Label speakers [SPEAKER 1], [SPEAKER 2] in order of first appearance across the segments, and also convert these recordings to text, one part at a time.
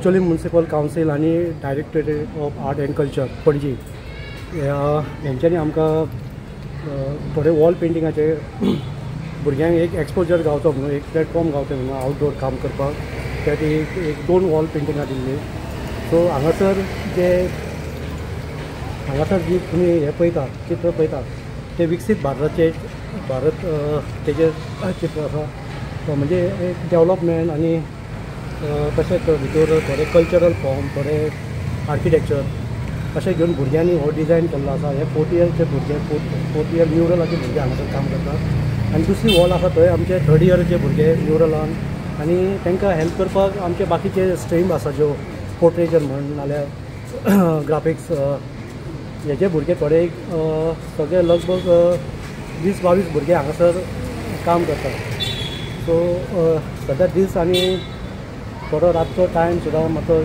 [SPEAKER 1] Bicholim municipal council आनी directorate of art and culture Panaji हेंच्यांनी आमकां थोडे वॉल पेंटिंगाचे भुरग्यांक एक एक्सपोजर गावचो म्हणून एक प्लॅटफॉर्म गावचो म्हणून आउटडोर काम करपाक त्या ती एक 2 वॉल पेंटिंगां दिल्ली. सो हांगासर जी तुमी हे पळयता चित्र पळयता ते विकसीत भारत तेजेर चित्र आसा. म्हणजे एक डेवलपमेंट आनी तशेंच भितर थोडे कल्चरल फॉर्म थोडे आर्किटेक्चर अशें घेवन भुरग्यांनी हो डिजायन केल्लो आसा. हे 4th इयरचे भुरगे 4th इयर न्युरलाचे भुरगे हांगासर काम करतात. आनी दुसरी वॉल आसा थंय आमचे 3rd इयरचे भुरगे न्युरलान आनी तांकां हेल्प करपाक आमचे बाकीचे स्ट्रीम आसा ज्यो पोर्ट्रेचर म्हण नाल्यार ग्राफिक्स हेजे भुरगे थोडे सगळे लगभग 20-22 भुरगे हांगासर काम करतात. सो सद्या दीस आनी थोडो रातचो टायम सुद्दां मातसो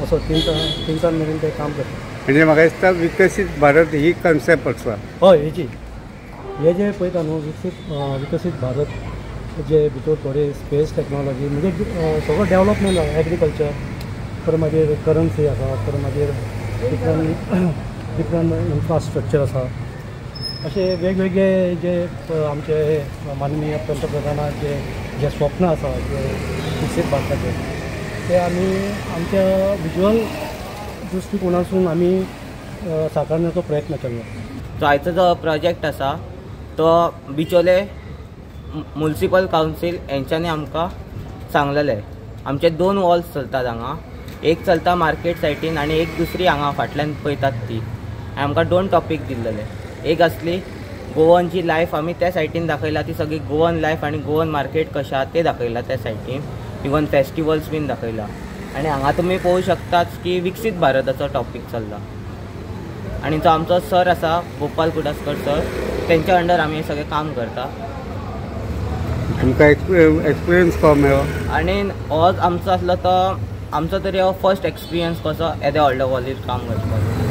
[SPEAKER 1] असो 3 मेरेन ते काम करतात.
[SPEAKER 2] म्हणजे म्हाका दिसता विकसीत भारत ही कन्सेप्ट आसा.
[SPEAKER 1] हय हे जे पळयता न्हू विकसीत भारत जे भितर थोडे स्पेस टॅक्नोलॉजी म्हणजे सगळो डेवलपमेंट आसा. एग्रीकल्चर तर मागीर करन्सी आसा तर मागीर डिफरंट इन्फ्रास्ट्रक्चर आसा. अशे वेगवेगळे जे आमचे माननीय पंतप्रधानाचे जे स्वप्न आसा जे विकसीत भारताचे ते आमी आमच्या विज्युअल दृश्टिकोनासून आमी साकारण्याचो प्रयत्न केल्लो.
[SPEAKER 3] सो आयचो जो प्रोजेक्ट आसा तो बिचोले म्युनिसिपल कावन्सील हेंच्यांनी आमकां सांगलेले. आमचे 2 वॉल्स चलतात हांगा. एक चलता मार्केट सायटीन आनी एक दुसरी हांगा फाटल्यान पळयतात ती. आमकां 2 टॉपीक दिल्लेले. एक आसली गोवनची लायफ आमी त्या सायटीन दाखयला ती सगळी गोवन लायफ आनी गोवन मार्केट कशें आसा ते दाखयला त्या सायटीन. इवन फेस्टिवल्स बीन दाखयला. आनी हांगा तुमी पळोवं शकतात की विकसीत भारताचो टॉपीक चल्ला. आनी जो आमचो सर आसा गोपाल कुडास्कर सर तेंच्या अंडर आमी हे सगळें काम करता.
[SPEAKER 2] तुमकां एक्सपिरियन्स कसो मेळ्ळो?
[SPEAKER 3] आनी हो आमचो आसलो तो आमचो तरी हो फर्स्ट एक्सपिरियन्स कसो येद्या व्हडल्या वॉलीर काम करपाक.